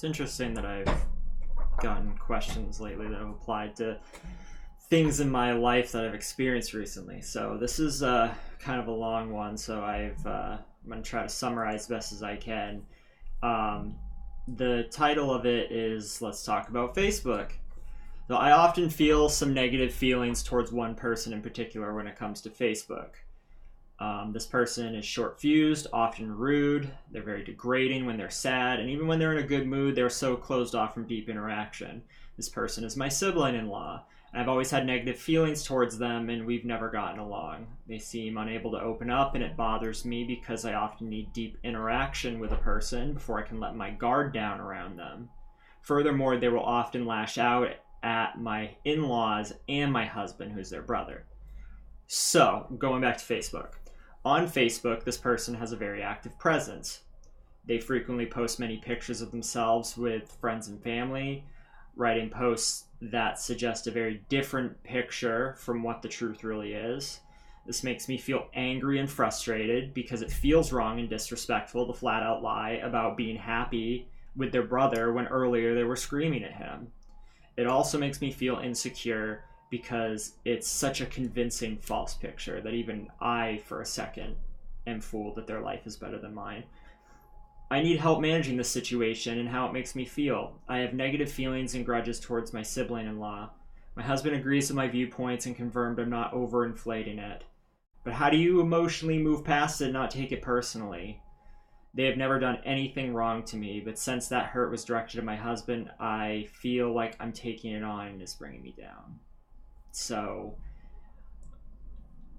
It's interesting that I've gotten questions lately that have applied to things in my life that I've experienced recently. So this is kind of a long one. So I'm going to try to summarize best as I can. Um, the title of it is Let's Talk About Facebook. So I often feel some negative feelings towards one person in particular when it comes to Facebook. This person is short fused, often rude, they're very degrading when they're sad, and even when they're in a good mood, they're so closed off from deep interaction. This person is my sibling in law. I've always had negative feelings towards them, and we've never gotten along. They seem unable to open up, and it bothers me because I often need deep interaction with a person before I can let my guard down around them. Furthermore, they will often lash out at my in laws and my husband, who's their brother. So, going back to Facebook. On Facebook, this person has a very active presence. They frequently post many pictures of themselves with friends and family, writing posts that suggest a very different picture from what the truth really is. This makes me feel angry and frustrated because it feels wrong and disrespectful to flat out lie about being happy with their brother when earlier they were screaming at him. It also makes me feel insecure because it's such a convincing false picture that even I, for a second, am fooled that their life is better than mine. I need help managing this situation and how it makes me feel. I have negative feelings and grudges towards my sibling-in-law. My husband agrees with my viewpoints and confirmed I'm not overinflating it. But how do you emotionally move past it and not take it personally? They have never done anything wrong to me, but since that hurt was directed at my husband, I feel like I'm taking it on and it's bringing me down. So,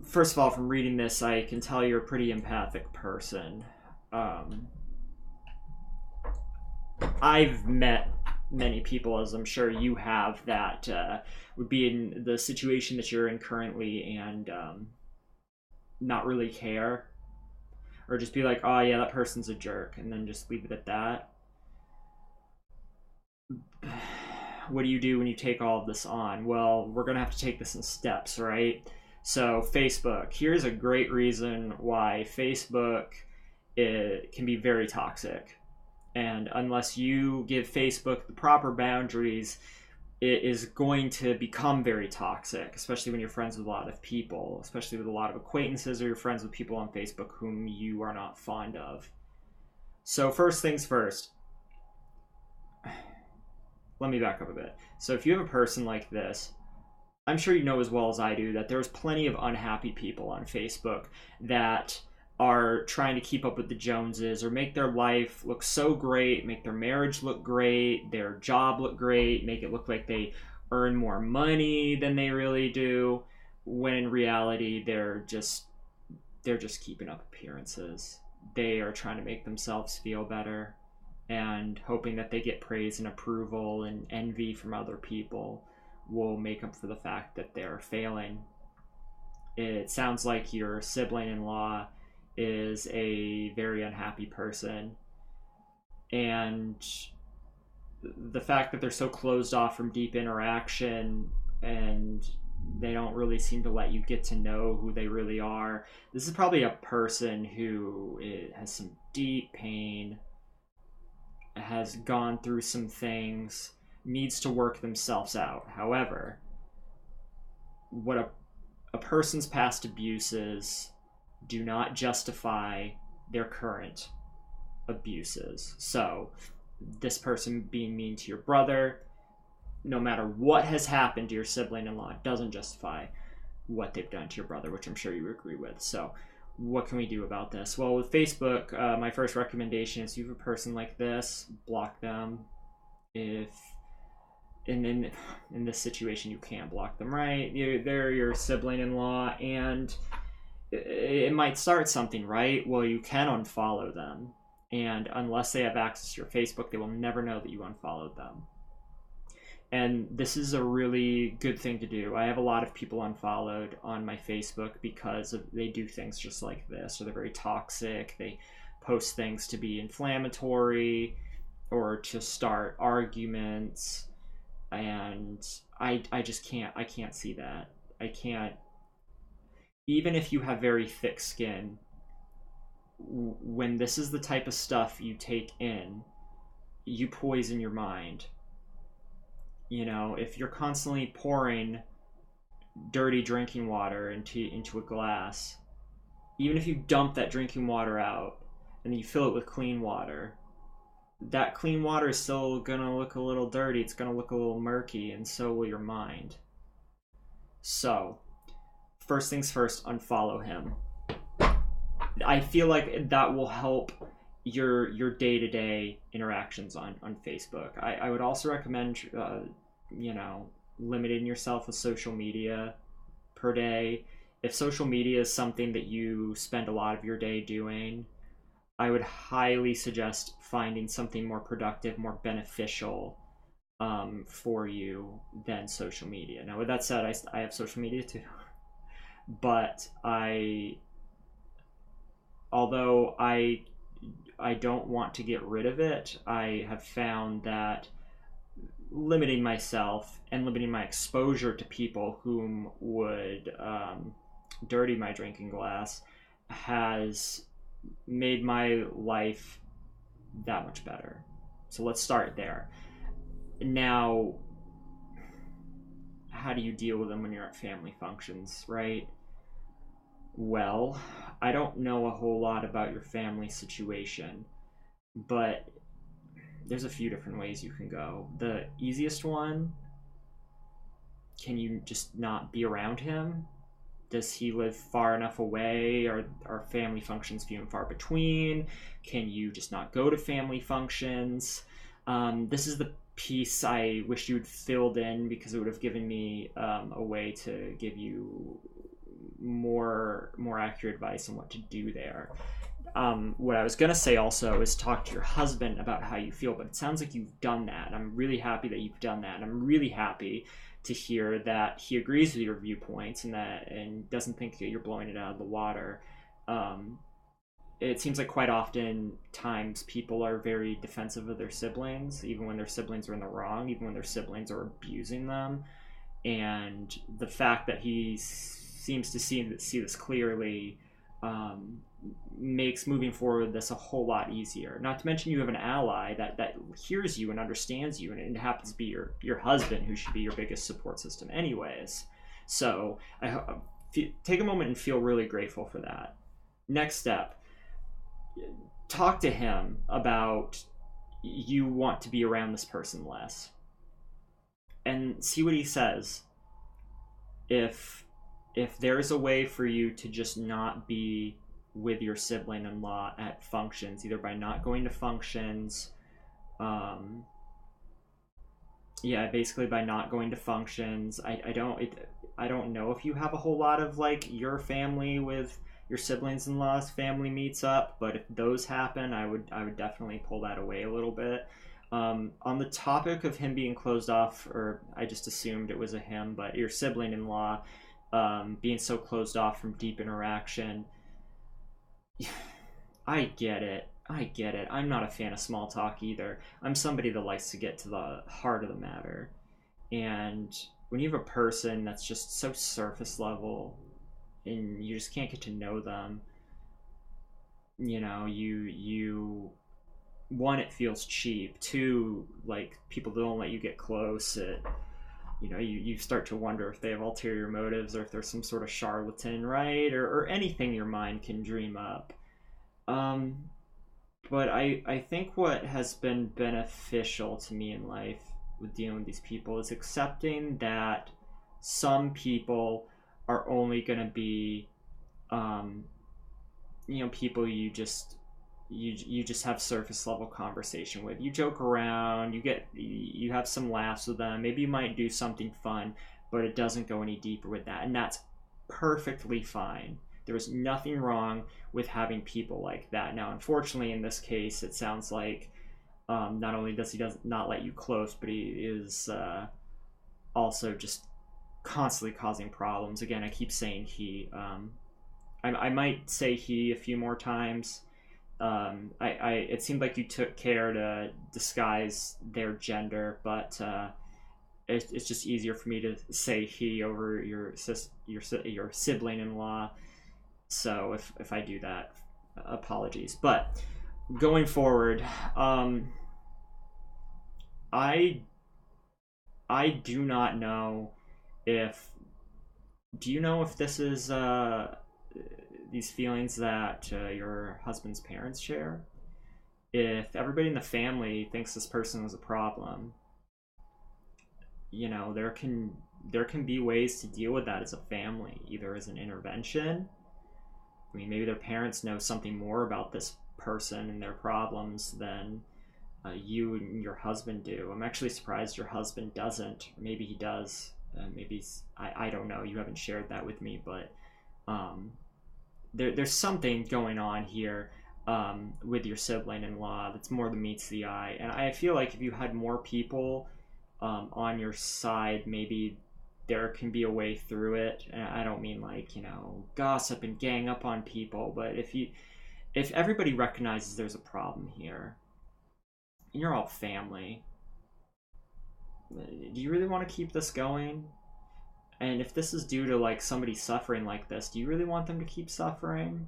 first of all, from reading this, I can tell you're a pretty empathic person. I've met many people, as I'm sure you have, that would be in the situation that you're in currently and not really care. Or just be like, oh yeah, that person's a jerk, and then just leave it at that. What do you do when you take all of this on? Well, we're going to have to take this in steps, right? So, Facebook. Here's a great reason why Facebook can be very toxic. And unless you give Facebook the proper boundaries, it is going to become very toxic, especially when you're friends with a lot of people, especially with a lot of acquaintances, or you're friends with people on Facebook whom you are not fond of. So, first things first. Let me back up a bit. So if you have a person like this, I'm sure you know as well as I do that there's plenty of unhappy people on Facebook that are trying to keep up with the Joneses or make their life look so great, make their marriage look great, their job look great, make it look like they earn more money than they really do, when in reality they're just keeping up appearances. They are trying to make themselves feel better and hoping that they get praise and approval and envy from other people will make up for the fact that they're failing. It sounds like your sibling-in-law is a very unhappy person, and the fact that they're so closed off from deep interaction and they don't really seem to let you get to know who they really are. This is probably a person who has some deep pain, has gone through some things, needs to work themselves out. However, what a person's past abuses do not justify their current abuses. So, this person being mean to your brother, no matter what has happened to your sibling-in-law, doesn't justify what they've done to your brother, which I'm sure you agree with. So, what can we do about this? Well, with Facebook, my first recommendation is you have a person like this, block them. If in this situation you can't block them, right? They're your sibling-in-law, and it might start something, right? Well, you can unfollow them, and unless they have access to your Facebook, they will never know that you unfollowed them. And this is a really good thing to do. I have a lot of people unfollowed on my Facebook because they do things just like this, or they're very toxic. They post things to be inflammatory or to start arguments, and I just can't see that. I can't. Even if you have very thick skin, when this is the type of stuff you take in, you poison your mind. You know, if you're constantly pouring dirty drinking water into a glass, even if you dump that drinking water out and then you fill it with clean water, that clean water is still gonna look a little dirty, it's gonna look a little murky, and so will your mind. So, first things first, unfollow him. I feel like that will help your day-to-day interactions on Facebook. I would also recommend limiting yourself with social media per day. If social media is something that you spend a lot of your day doing, I would highly suggest finding something more productive, more beneficial for you than social media. Now, with that said, I have social media too, but although I don't want to get rid of it, I have found that limiting myself and limiting my exposure to people whom would dirty my drinking glass has made my life that much better. So let's start there. Now, how do you deal with them when you're at family functions, right? Well, I don't know a whole lot about your family situation, but there's a few different ways you can go. The easiest one, can you just not be around him? Does he live far enough away? Are family functions few and far between? Can you just not go to family functions? This is the piece I wish you had filled in, because it would have given me a way to give you more accurate advice on what to do there. What I was going to say also is talk to your husband about how you feel, but it sounds like you've done that. I'm really happy that you've done that. And I'm really happy to hear that he agrees with your viewpoints and doesn't think that you're blowing it out of the water. It seems like quite often times people are very defensive of their siblings, even when their siblings are in the wrong, even when their siblings are abusing them. And the fact that he seems to see this clearly makes moving forward this a whole lot easier. Not to mention you have an ally that hears you and understands you, and it happens to be your husband, who should be your biggest support system anyways. So take a moment and feel really grateful for that. Next step, talk to him about you want to be around this person less, and see what he says. If there's a way for you to just not be with your sibling-in-law at functions, either by not going to functions, basically by not going to functions. I don't know if you have a whole lot of like your family with your siblings-in-law's family meets up, but if those happen, I would definitely pull that away a little bit. On the topic of him being closed off, or I just assumed it was a him, but your sibling-in-law being so closed off from deep interaction, I get it. I'm not a fan of small talk either. I'm somebody that likes to get to the heart of the matter. And when you have a person that's just so surface level and you just can't get to know them, you one, it feels cheap. Two, like, people don't let you get close. You start to wonder if they have ulterior motives, or if there's some sort of charlatan, right? Or anything your mind can dream up. But I think what has been beneficial to me in life with dealing with these people is accepting that some people are only going to be, people you just have surface level conversation with. You joke around, you have some laughs with them, maybe you might do something fun, but it doesn't go any deeper with that, and that's perfectly fine. There is nothing wrong with having people like that. Now, unfortunately, in this case, it sounds like not only does he not let you close, but he is also just constantly causing problems. Again, I keep saying he. I might say he a few more times. It seemed like you took care to disguise their gender, but it's just easier for me to say he over your sibling-in-law. So if I do that, apologies. But going forward, I I do not know if do you know if this is these feelings that your husband's parents share? If everybody in the family thinks this person was a problem, there can be ways to deal with that as a family, either as an intervention. I mean, maybe their parents know something more about this person and their problems than you and your husband do. I'm actually surprised your husband doesn't. Or maybe he does. Maybe I don't know. You haven't shared that with me, but um, there's something going on here with your sibling-in-law that's more than meets the eye. And I feel like if you had more people on your side, maybe there can be a way through it. And I don't mean like gossip and gang up on people, but if everybody recognizes there's a problem here, and you're all family, do you really want to keep this going? And if this is due to like somebody suffering like this, do you really want them to keep suffering?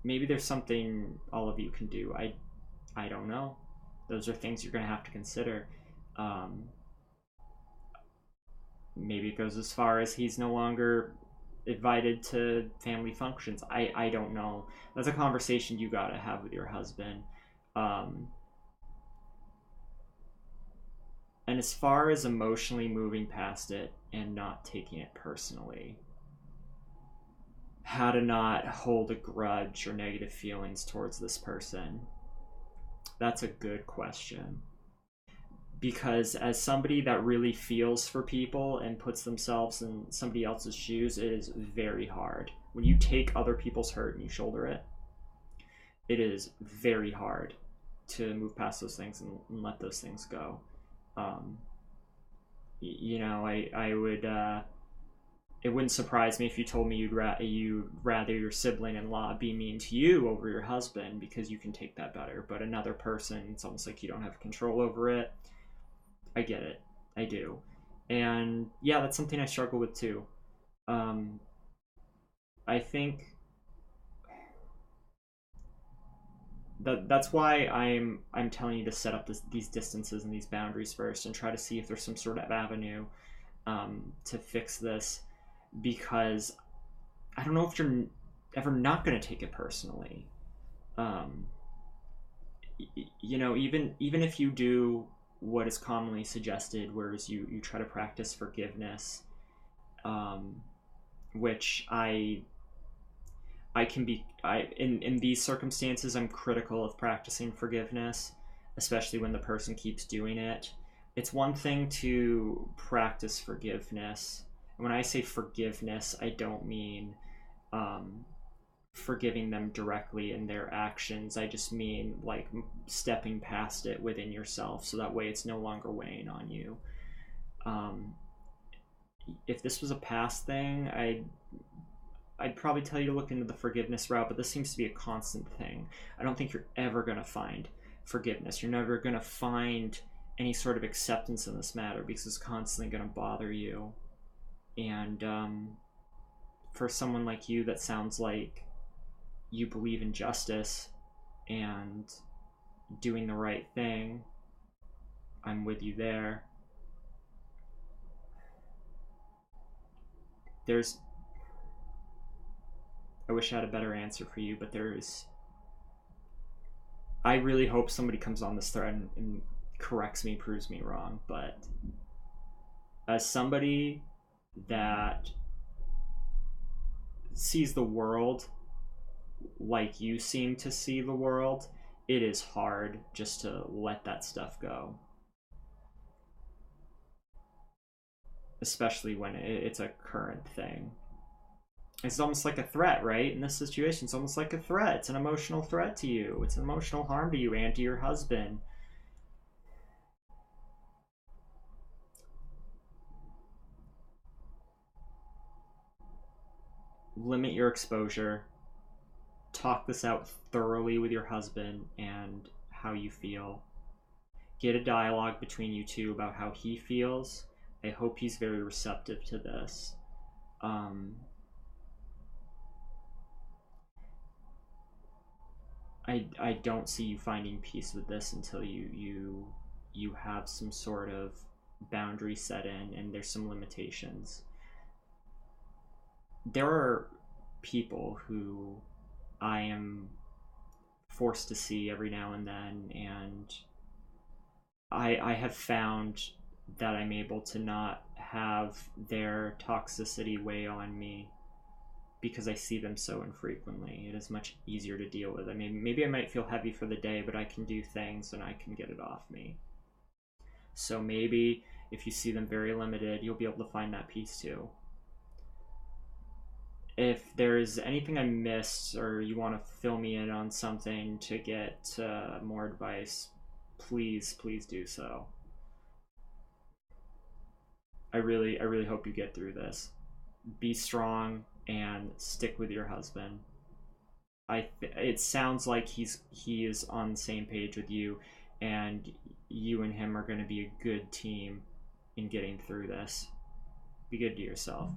Maybe there's something all of you can do. I don't know. Those are things you're gonna have to consider. Um, Maybe it goes as far as he's no longer invited to family functions. I don't know. That's a conversation you gotta have with your husband. Um, and as far as emotionally moving past it and not taking it personally, how to not hold a grudge or negative feelings towards this person. That's a good question. Because as somebody that really feels for people and puts themselves in somebody else's shoes, it is very hard. When you take other people's hurt and you shoulder it, it is very hard to move past those things and let those things go. Um, I would it wouldn't surprise me if you told me you'd rather your sibling-in-law be mean to you over your husband because you can take that better. But another person, it's almost like you don't have control over it. I get it. I do. And yeah, that's something I struggle with too. Um, I think that's why I'm telling you to set up these distances and these boundaries first and try to see if there's some sort of avenue to fix this, because I don't know if you're ever not going to take it personally. Um, even if you do what is commonly suggested, whereas you try to practice forgiveness, um, which I can be I in these circumstances I'm critical of practicing forgiveness, especially when the person keeps doing it. It's one thing to practice forgiveness. And when I say forgiveness, I don't mean um, forgiving them directly in their actions. I just mean like stepping past it within yourself, so that way it's no longer weighing on you. Um, if this was a past thing, I'd probably tell you to look into the forgiveness route, but this seems to be a constant thing. I don't think you're ever going to find forgiveness. You're never going to find any sort of acceptance in this matter because it's constantly going to bother you. And for someone like you, that sounds like you believe in justice and doing the right thing. I'm with you there. There's I wish I had a better answer for you, but I really hope somebody comes on this thread and corrects me, proves me wrong. But as somebody that sees the world like you seem to see the world, it is hard just to let that stuff go, especially when it's a current thing. It's almost like a threat, right? In this situation, it's almost like a threat. It's an emotional threat to you. It's an emotional harm to you and to your husband. Limit your exposure. Talk this out thoroughly with your husband and how you feel. Get a dialogue between you two about how he feels. I hope he's very receptive to this. Um, I don't see you finding peace with this until you you have some sort of boundary set in and there's some limitations. There are people who I am forced to see every now and then, and I have found that I'm able to not have their toxicity weigh on me because I see them so infrequently. It is much easier to deal with. I mean, maybe I might feel heavy for the day, but I can do things and I can get it off me. So maybe if you see them very limited, you'll be able to find that peace too. If there's anything I missed or you want to fill me in on something to get more advice, please do so. I really hope you get through this. Be strong and stick with your husband. It sounds like he is on the same page with you, and you and him are going to be a good team in getting through this. Be good to yourself.